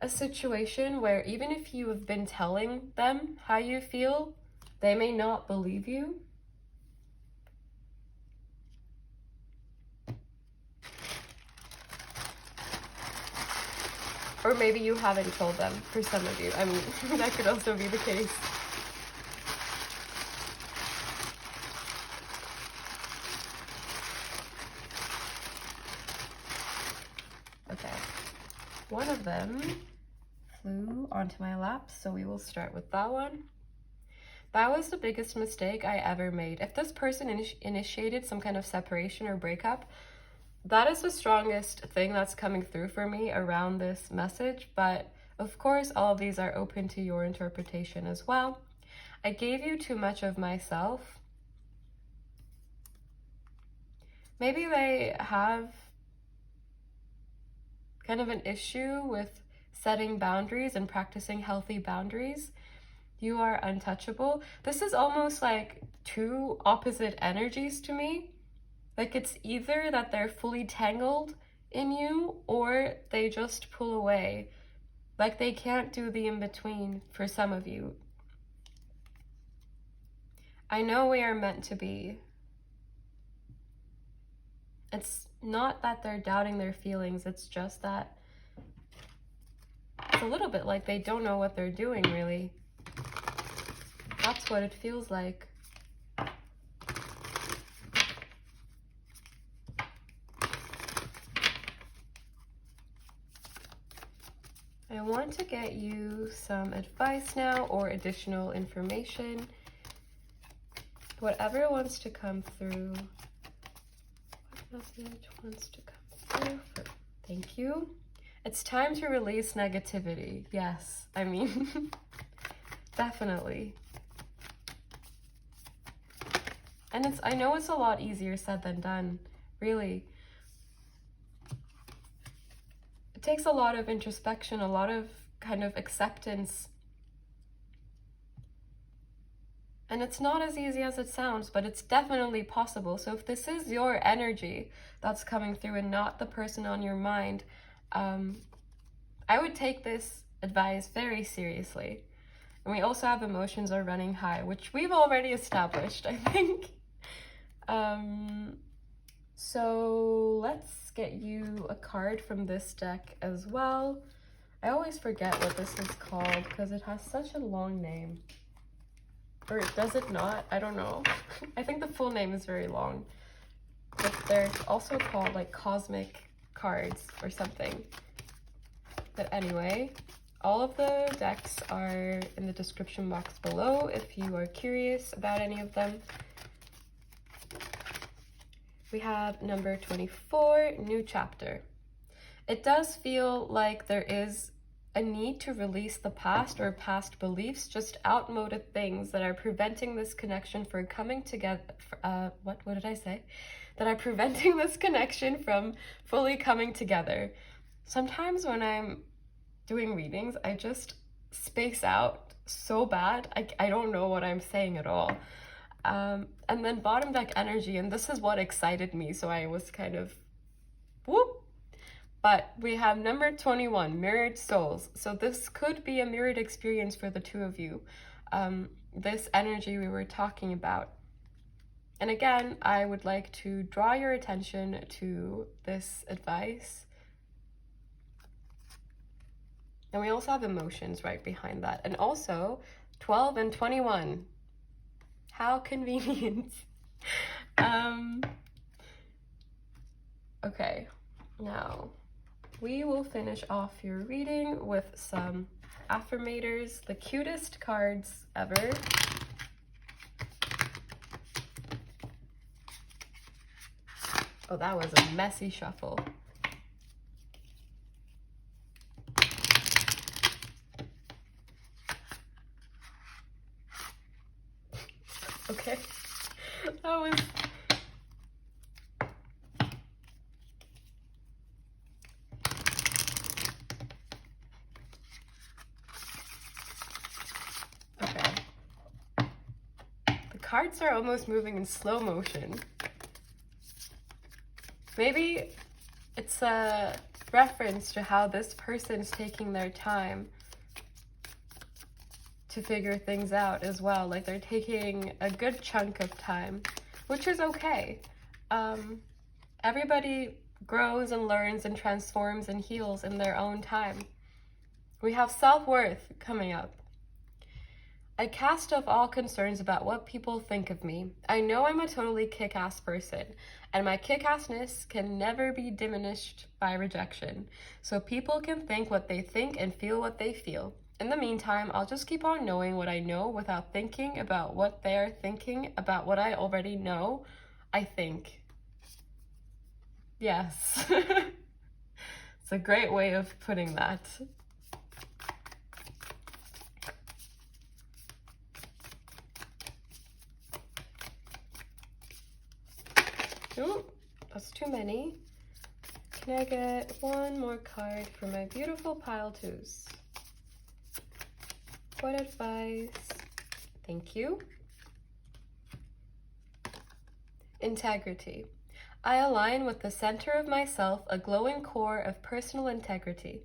a situation where even if you have been telling them how you feel, they may not believe you. Or maybe you haven't told them, for some of you. I mean, that could also be the case. Okay, one of them flew onto my lap, so we will start with that one. That was the biggest mistake I ever made. If this person initiated some kind of separation or breakup, that is the strongest thing that's coming through for me around this message. But of course, all of these are open to your interpretation as well. I gave you too much of myself. Maybe they have kind of an issue with setting boundaries and practicing healthy boundaries. You are untouchable. This is almost like two opposite energies to me. Like it's either that they're fully tangled in you or they just pull away. Like they can't do the in-between for some of you. I know we are meant to be. It's not that they're doubting their feelings, it's just that it's a little bit like they don't know what they're doing, really. That's what it feels like. I want to get you some advice now or additional information. Whatever wants to come through. What message wants to come through? Thank you. It's time to release negativity. Yes, I mean, definitely. And I know it's a lot easier said than done, really. It takes a lot of introspection, a lot of kind of acceptance. And it's not as easy as it sounds, but it's definitely possible. So if this is your energy that's coming through and not the person on your mind, I would take this advice very seriously. And we also have emotions are running high, which we've already established, I think. So let's get you a card from this deck as well. I always forget what this is called because it has such a long name. Or does it not? I don't know. I think the full name is very long. But they're also called like cosmic cards or something. But anyway, all of the decks are in the description box below if you are curious about any of them. We have number 24, new chapter. It does feel like there is a need to release the past or past beliefs, just outmoded things that are preventing this connection from coming together. What did I say? That are preventing this connection from fully coming together. Sometimes when I'm doing readings, I just space out so bad. I don't know what I'm saying at all. And then bottom deck energy, and this is what excited me, so I was kind of whoop. But we have number 21, mirrored souls. So this could be a mirrored experience for the two of you. This energy we were talking about. And again, I would like to draw your attention to this advice. And we also have emotions right behind that. And also 12 and 21. How convenient. Okay, now we will finish off your reading with some Affirmators, the cutest cards ever. Oh, that was a messy shuffle. Okay, that was... Okay. The cards are almost moving in slow motion. Maybe it's a reference to how this person's taking their time to figure things out as well. Like they're taking a good chunk of time, which is okay. Everybody grows and learns and transforms and heals in their own time. We have self-worth coming up. I cast off all concerns about what people think of me. I know I'm a totally kick-ass person, and my kick-assness can never be diminished by rejection. So people can think what they think and feel what they feel. In the meantime, I'll just keep on knowing what I know without thinking about what they're thinking about what I already know, I think. Yes. It's a great way of putting that. Ooh, that's too many. Can I get one more card for my beautiful pile twos? What advice? Thank you. Integrity. I align with the center of myself, a glowing core of personal integrity.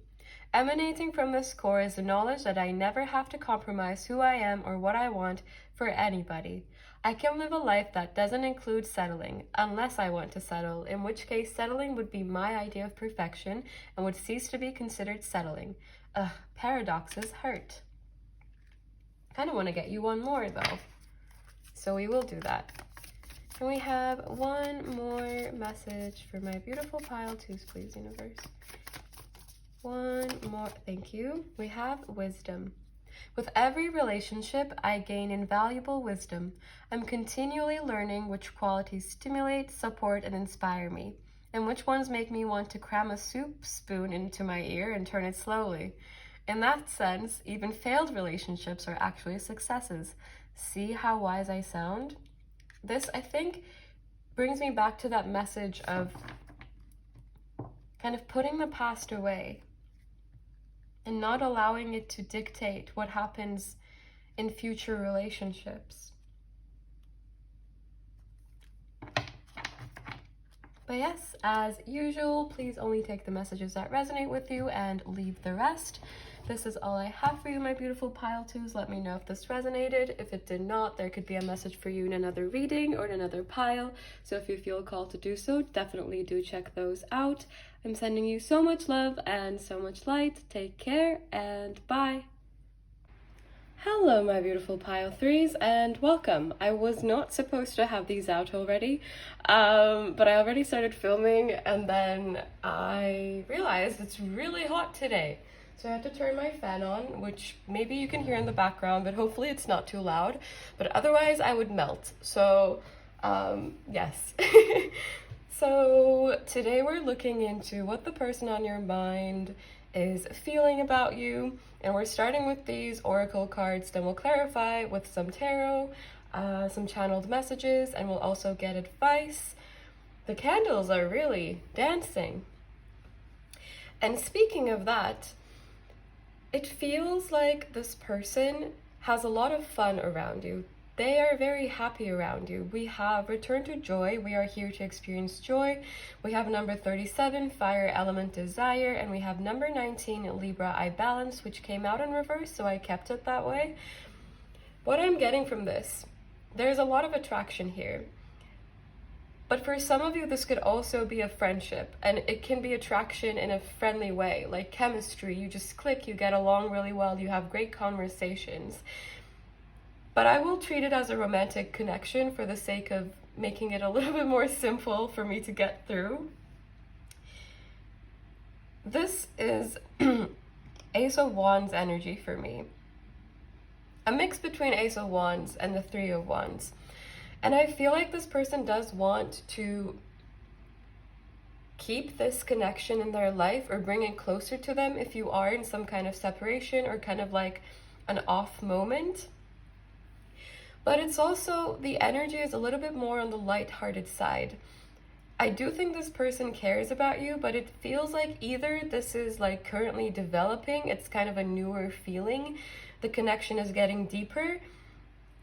Emanating from this core is the knowledge that I never have to compromise who I am or what I want for anybody. I can live a life that doesn't include settling, unless I want to settle, in which case settling would be my idea of perfection and would cease to be considered settling. Paradoxes hurt. Kind of want to get you one more though, so we will do that. Can we have one more message for my beautiful pile twos, please, universe? One more, thank you. We have wisdom. With every relationship, I gain invaluable wisdom. I'm continually learning which qualities stimulate, support, and inspire me, and which ones make me want to cram a soup spoon into my ear and turn it slowly. In that sense, even failed relationships are actually successes. See how wise I sound? This, I think, brings me back to that message of kind of putting the past away and not allowing it to dictate what happens in future relationships. But yes, as usual, please only take the messages that resonate with you and leave the rest. This is all I have for you, my beautiful pile twos. Let me know if this resonated. If it did not, there could be a message for you in another reading or in another pile. So if you feel called to do so, definitely do check those out. I'm sending you so much love and so much light. Take care and bye. Hello, my beautiful pile threes, and welcome. I was not supposed to have these out already, but I already started filming, and then I realized it's really hot today. So I had to turn my fan on, which maybe you can hear in the background, but hopefully it's not too loud. But otherwise, I would melt. So, yes. So today we're looking into what the person on your mind is feeling about you. And we're starting with these oracle cards, then we'll clarify with some tarot, some channeled messages, and we'll also get advice. The candles are really dancing. And speaking of that, it feels like this person has a lot of fun around you. They are very happy around you. We have Return to Joy. We are here to experience joy. We have number 37, Fire Element Desire, and we have number 19, Libra I Balance, which came out in reverse, so I kept it that way. What I'm getting from this, there's a lot of attraction here. But for some of you, this could also be a friendship, and it can be attraction in a friendly way, like chemistry. You just click, you get along really well, you have great conversations. But I will treat it as a romantic connection for the sake of making it a little bit more simple for me to get through. This is Ace of Wands energy for me. A mix between Ace of Wands and the Three of Wands. And I feel like this person does want to keep this connection in their life or bring it closer to them if you are in some kind of separation or kind of like an off moment. But it's also, the energy is a little bit more on the lighthearted side. I do think this person cares about you, but it feels like either this is like currently developing, it's kind of a newer feeling, the connection is getting deeper,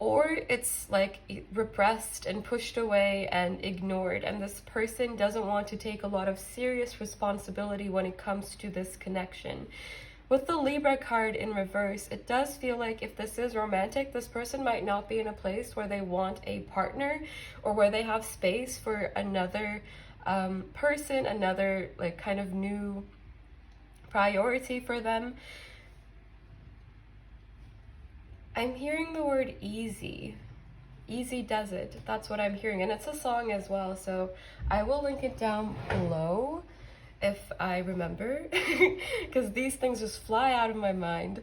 or it's like repressed and pushed away and ignored, and this person doesn't want to take a lot of serious responsibility when it comes to this connection. With the Libra card in reverse, it does feel like if this is romantic, this person might not be in a place where they want a partner or where they have space for another person, another like kind of new priority for them. I'm hearing the word easy. Easy does it. That's what I'm hearing. And it's a song as well, so I will link it down below if I remember, because these things just fly out of my mind.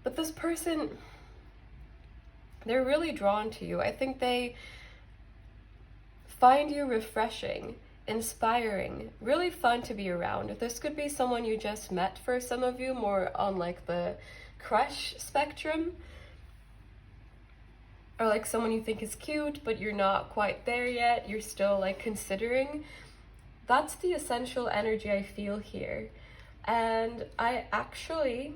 But this person, they're really drawn to you. I think they find you refreshing, inspiring, really fun to be around. This could be someone you just met for some of you, more on like the crush spectrum, or like someone you think is cute but you're not quite there yet, you're still like considering. That's the essential energy I feel here. And I actually,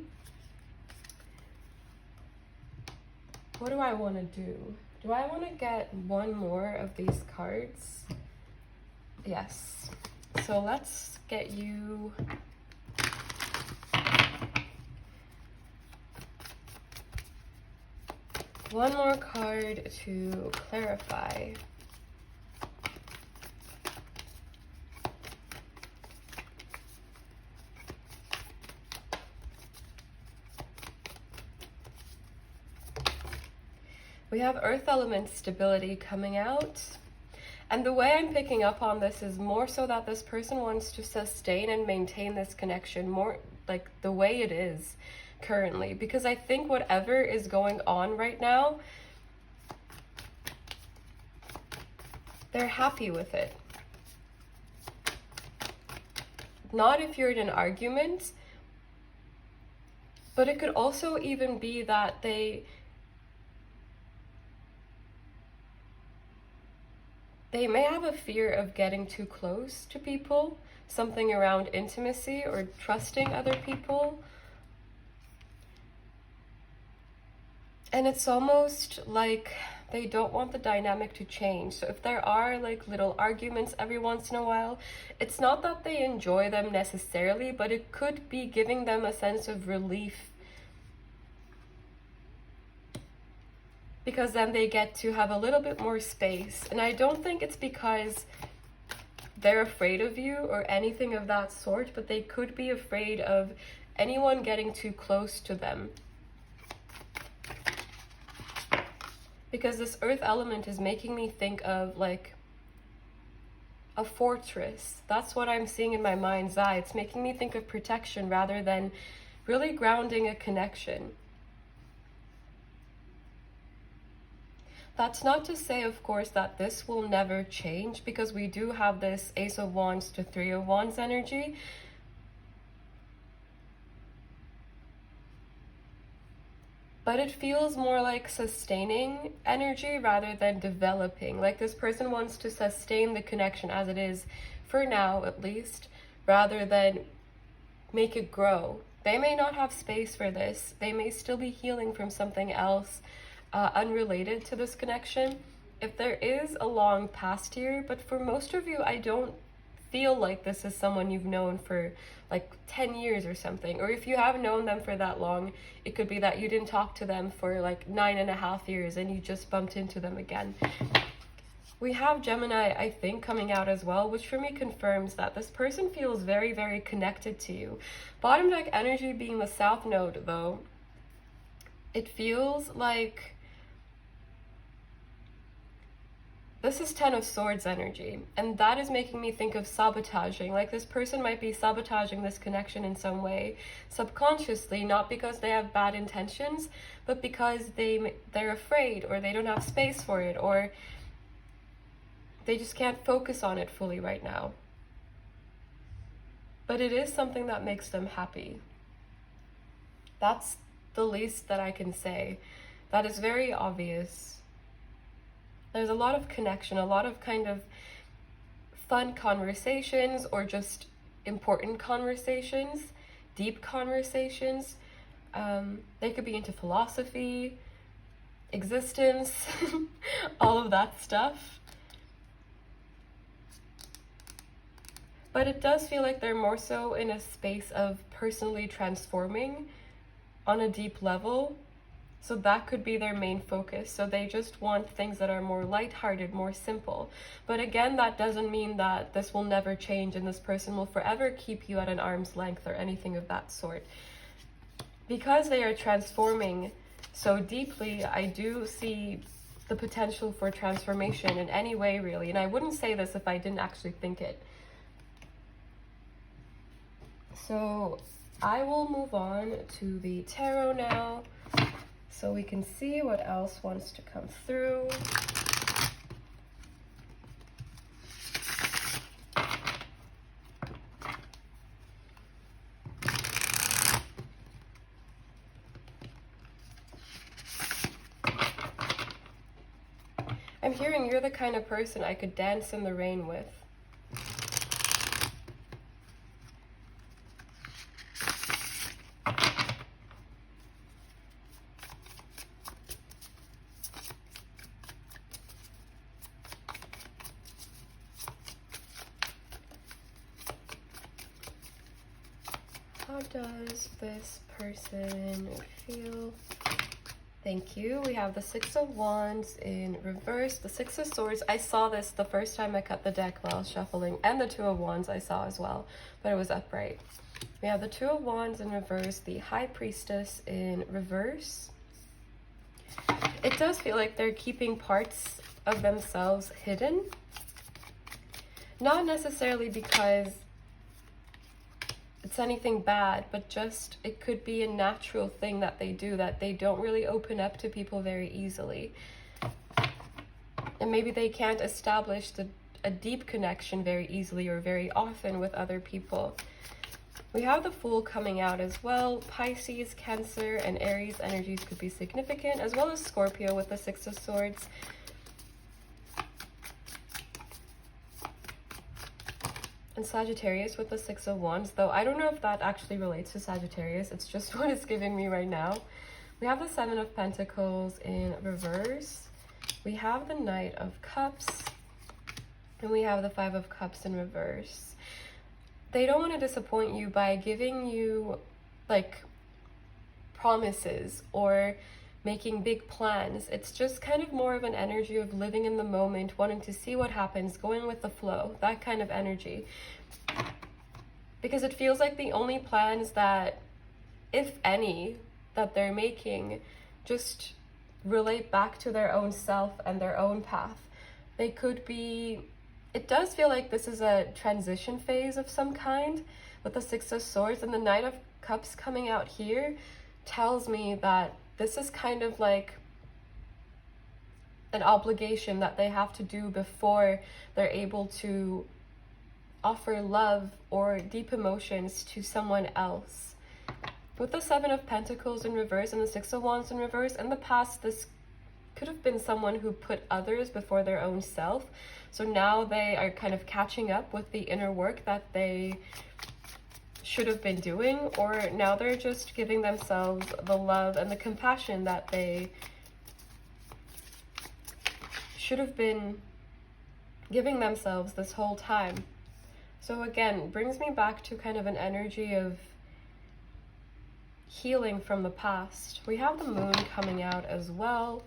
what do I want to do? Do I want to get one more of these cards? Yes. So let's get you one more card to clarify. We have Earth element stability coming out. And the way I'm picking up on this is more so that this person wants to sustain and maintain this connection more like the way it is currently, because I think whatever is going on right now, they're happy with it. Not if you're in an argument, but it could also even be that they may have a fear of getting too close to people, something around intimacy or trusting other people. And it's almost like they don't want the dynamic to change. So if there are like little arguments every once in a while, it's not that they enjoy them necessarily, but it could be giving them a sense of relief, because then they get to have a little bit more space. And I don't think it's because they're afraid of you or anything of that sort, but they could be afraid of anyone getting too close to them. Because this earth element is making me think of like a fortress. That's what I'm seeing in my mind's eye. It's making me think of protection rather than really grounding a connection. That's not to say, of course, that this will never change, because we do have this Ace of Wands to Three of Wands energy. But it feels more like sustaining energy rather than developing. Like this person wants to sustain the connection as it is, for now at least, rather than make it grow. They may not have space for this. They may still be healing from something else unrelated to this connection, if there is a long past here. But for most of you, I don't feel like this is someone you've known for like 10 years or something. Or if you have known them for that long, it could be that you didn't talk to them for like 9.5 years and you just bumped into them again. We have Gemini, I think, coming out as well, which for me confirms that this person feels very, very connected to you. Bottom deck energy being the South Node, though, it feels like this is Ten of Swords energy, and that is making me think of sabotaging. Like this person might be sabotaging this connection in some way, subconsciously, not because they have bad intentions, but because they're afraid, or they don't have space for it, or they just can't focus on it fully right now. But it is something that makes them happy. That's the least that I can say. That is very obvious. There's a lot of connection, a lot of kind of fun conversations, or just important conversations, deep conversations. They could be into philosophy, existence, all of that stuff. But it does feel like they're more so in a space of personally transforming on a deep level. So that could be their main focus. So they just want things that are more lighthearted, more simple. But again, that doesn't mean that this will never change and this person will forever keep you at an arm's length or anything of that sort. Because they are transforming so deeply, I do see the potential for transformation in any way, really. And I wouldn't say this if I didn't actually think it. So I will move on to the tarot now, so we can see what else wants to come through. I'm hearing you're the kind of person I could dance in the rain with. How does this person feel? Thank you. We have the Six of Wands in reverse, the Six of Swords. I saw this the first time I cut the deck while I was shuffling, and the Two of Wands I saw as well, but it was upright. We have the Two of Wands in reverse, the High Priestess in reverse. It does feel like they're keeping parts of themselves hidden. Not necessarily because it's anything bad, but just it could be a natural thing that they do, that they don't really open up to people very easily. And maybe they can't establish a deep connection very easily or very often with other people. We have the Fool coming out as well. Pisces, Cancer, and Aries energies could be significant, as well as Scorpio with the Six of Swords. And Sagittarius with the Six of Wands, though I don't know if that actually relates to Sagittarius. It's just what it's giving me right now. We have the Seven of Pentacles in reverse. We have the Knight of Cups. And we have the Five of Cups in reverse. They don't want to disappoint you by giving you, like, promises or making big plans. It's just kind of more of an energy of living in the moment, wanting to see what happens, going with the flow, that kind of energy. Because it feels like the only plans that, if any, that they're making just relate back to their own self and their own path. They could be, it does feel like this is a transition phase of some kind with the Six of Swords, and the Knight of Cups coming out here tells me that this is kind of like an obligation that they have to do before they're able to offer love or deep emotions to someone else. With the Seven of Pentacles in reverse and the Six of Wands in reverse, in the past this could have been someone who put others before their own self. So now they are kind of catching up with the inner work that they should have been doing, or now they're just giving themselves the love and the compassion that they should have been giving themselves this whole time. So again, brings me back to kind of an energy of healing from the past. We have the moon coming out as well.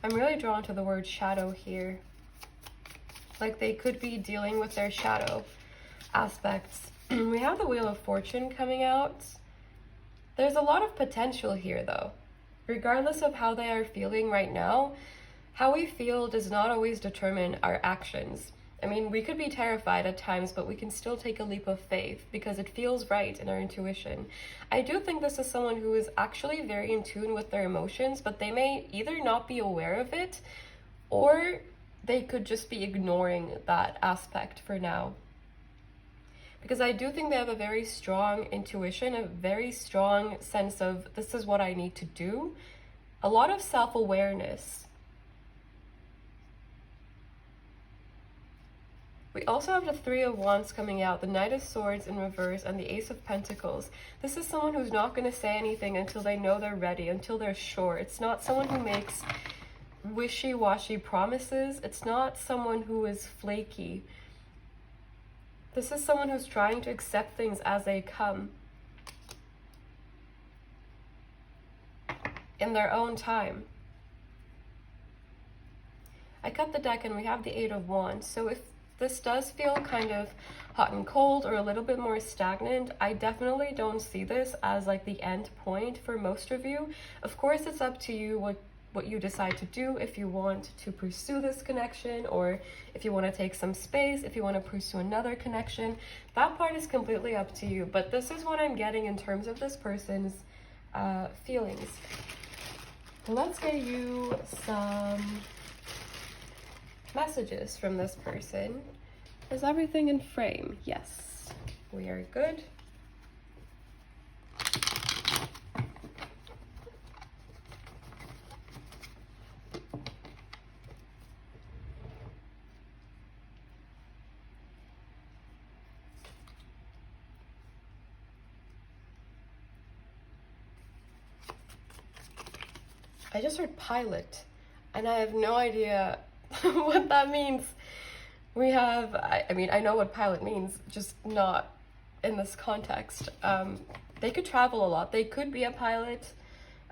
I'm really drawn to the word shadow here. Like they could be dealing with their shadow aspects. We have the Wheel of Fortune coming out. There's a lot of potential here though. Regardless of how they are feeling right now, how we feel does not always determine our actions. I mean, we could be terrified at times, but we can still take a leap of faith because it feels right in our intuition. I do think this is someone who is actually very in tune with their emotions, but they may either not be aware of it or they could just be ignoring that aspect for now. Because I do think they have a very strong intuition, a very strong sense of this is what I need to do, a lot of self-awareness. We also have the Three of Wands coming out, the Knight of Swords in reverse, and the Ace of Pentacles. This is someone who's not going to say anything until they know they're ready, until they're sure. It's not someone who makes wishy-washy promises. It's not someone who is flaky. This is someone who's trying to accept things as they come in their own time. I cut the deck and we have the Eight of Wands. So if this does feel kind of hot and cold or a little bit more stagnant, I definitely don't see this as like the end point for most of you. Of course, it's up to you what you decide to do, if you want to pursue this connection or if you want to take some space, if you want to pursue another connection. That part is completely up to you, but this is what I'm getting in terms of this person's feelings. Let's get you some messages from this person. Is everything in frame? Yes, we are good. I just heard pilot, and I have no idea what that means. We have, I mean, I know what pilot means, just not in this context. They could travel a lot. They could be a pilot.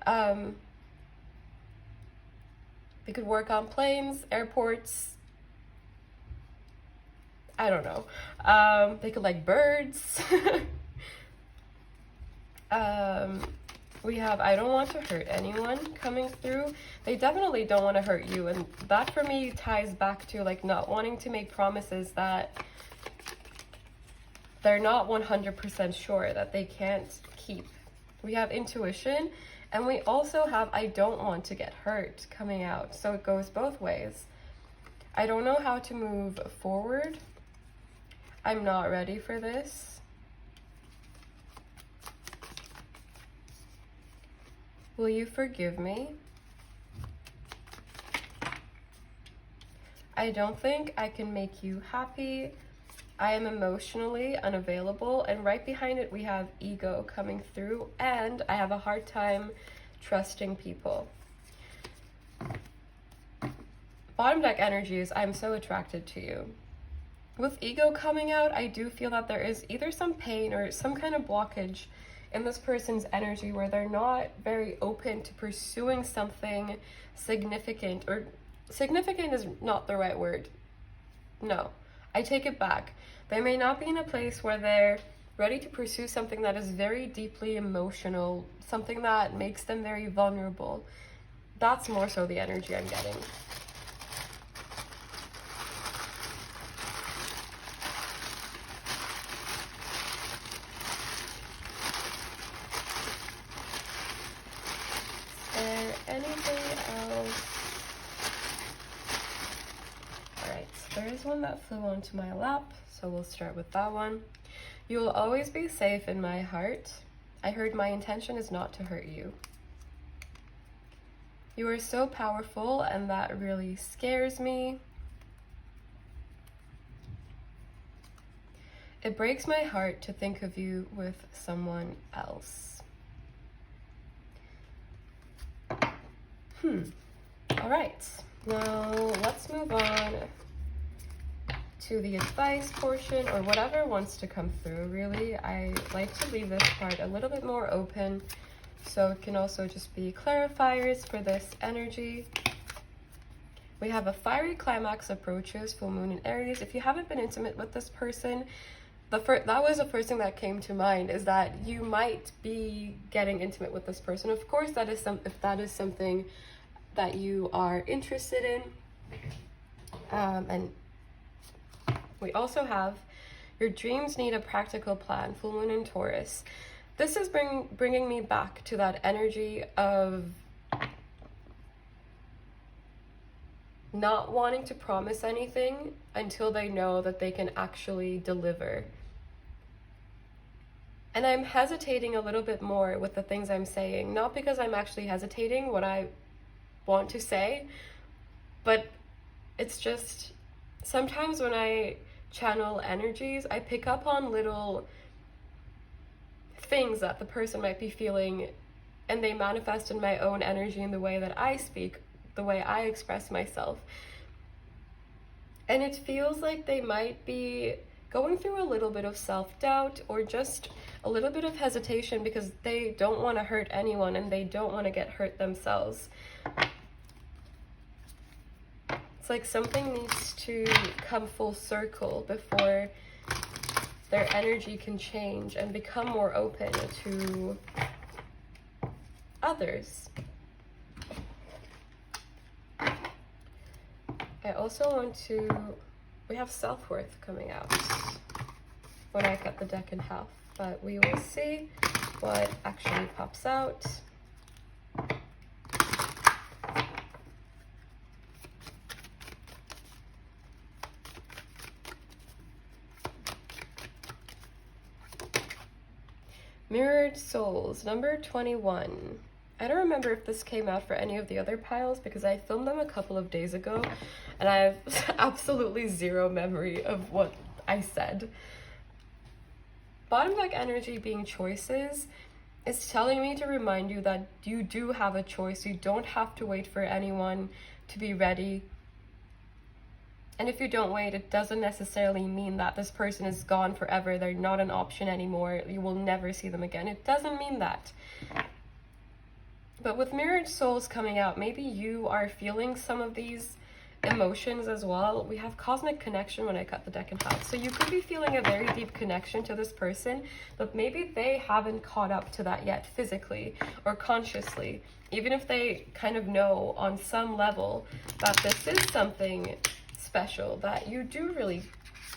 They could work on planes, airports. I don't know. They could like birds. We have I don't want to hurt anyone coming through. They definitely don't want to hurt you, and that for me ties back to like not wanting to make promises that they're not 100% sure that they can't keep. We have intuition, and we also have I don't want to get hurt coming out, so it goes both ways. I don't know how to move forward. I'm not ready for this. Will you forgive me? I don't think I can make you happy. I am emotionally unavailable. And right behind it, we have ego coming through. And I have a hard time trusting people. Bottom deck energy is I'm so attracted to you. With ego coming out, I do feel that there is either some pain or some kind of blockage in this person's energy where they're not very open to pursuing something significant, or significant is not the right word. No, I take it back. They may not be in a place where they're ready to pursue something that is very deeply emotional, something that makes them very vulnerable. That's more so the energy I'm getting. Anything else? Alright, there is one that flew onto my lap, so we'll start with that one. You will always be safe in my heart. I heard my intention is not to hurt you. You are so powerful, and that really scares me. It breaks my heart to think of you with someone else. All right, now let's move on into the advice portion, or whatever wants to come through, really. I like to leave this part a little bit more open, so it can also just be clarifiers for this energy. We have a fiery climax approaches, full moon in Aries. If you haven't been intimate with this person, that was the first thing that came to mind, is that you might be getting intimate with this person. Of course, if that is something that you are interested in. And we also have your dreams need a practical plan, full moon in Taurus. This is bringing me back to that energy of not wanting to promise anything until they know that they can actually deliver. And I'm hesitating a little bit more with the things I'm saying, not because I'm actually hesitating what I want to say, but it's just sometimes when I channel energies, I pick up on little things that the person might be feeling, and they manifest in my own energy in the way that I speak, the way I express myself. And it feels like they might be going through a little bit of self-doubt, or just a little bit of hesitation because they don't want to hurt anyone and they don't want to get hurt themselves. It's like something needs to come full circle before their energy can change and become more open to others. I also want to, we have self-worth coming out when I cut the deck in half, but we will see what actually pops out. Mirrored Souls, number 21. I don't remember if this came out for any of the other piles because I filmed them a couple of days ago and I have absolutely zero memory of what I said. Bottom deck energy being choices is telling me to remind you that you do have a choice. You don't have to wait for anyone to be ready. And if you don't wait, it doesn't necessarily mean that this person is gone forever. They're not an option anymore. You will never see them again. It doesn't mean that. But with Mirrored Souls coming out, maybe you are feeling some of these emotions as well. We have Cosmic Connection when I cut the deck in half. So you could be feeling a very deep connection to this person, but maybe they haven't caught up to that yet physically or consciously. Even if they kind of know on some level that this is something special, that you do really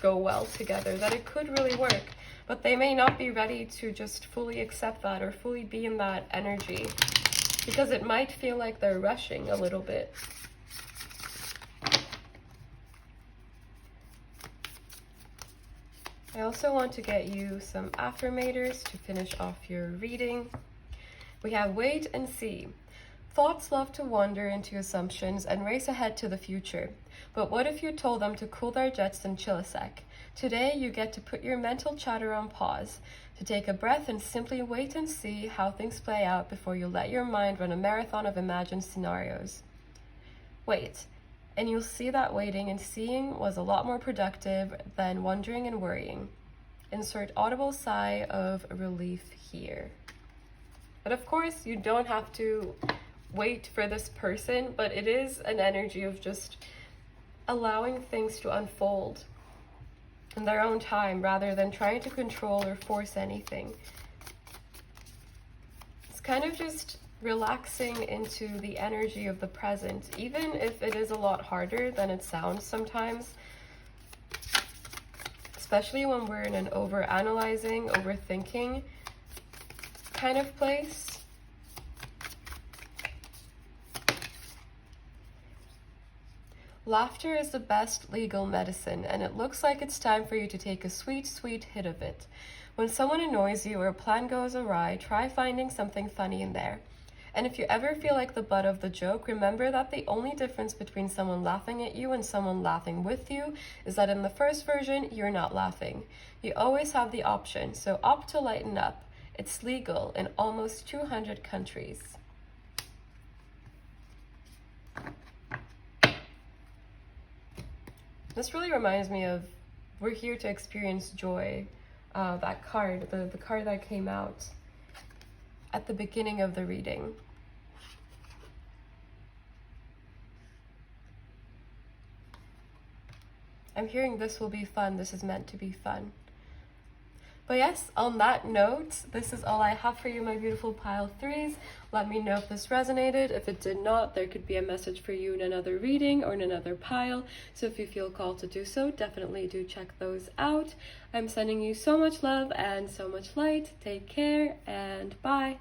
go well together, that it could really work, but they may not be ready to just fully accept that or fully be in that energy because it might feel like they're rushing a little bit. I also want to get you some affirmators to finish off your reading. We have wait and see. Thoughts love to wander into assumptions and race ahead to the future. But what if you told them to cool their jets and chill a sec? Today you get to put your mental chatter on pause, to take a breath and simply wait and see how things play out before you let your mind run a marathon of imagined scenarios. Wait, and you'll see that waiting and seeing was a lot more productive than wondering and worrying. Insert audible sigh of relief here. But of course, you don't have to wait for this person, but it is an energy of just allowing things to unfold in their own time rather than trying to control or force anything. It's kind of just relaxing into the energy of the present, even if it is a lot harder than it sounds sometimes, especially when we're in an over-analyzing, overthinking kind of place. Laughter is the best legal medicine, and it looks like it's time for you to take a sweet, sweet hit of it. When someone annoys you or a plan goes awry, try finding something funny in there. And if you ever feel like the butt of the joke, remember that the only difference between someone laughing at you and someone laughing with you is that in the first version, you're not laughing. You always have the option, so opt to lighten up. It's legal in almost 200 countries. This really reminds me of we're here to experience joy. That card, the card that came out at the beginning of the reading. I'm hearing this will be fun. This is meant to be fun. But yes, on that note, this is all I have for you, my beautiful pile threes. Let me know if this resonated. If it did not, there could be a message for you in another reading or in another pile. So if you feel called to do so, definitely do check those out. I'm sending you so much love and so much light. Take care and bye.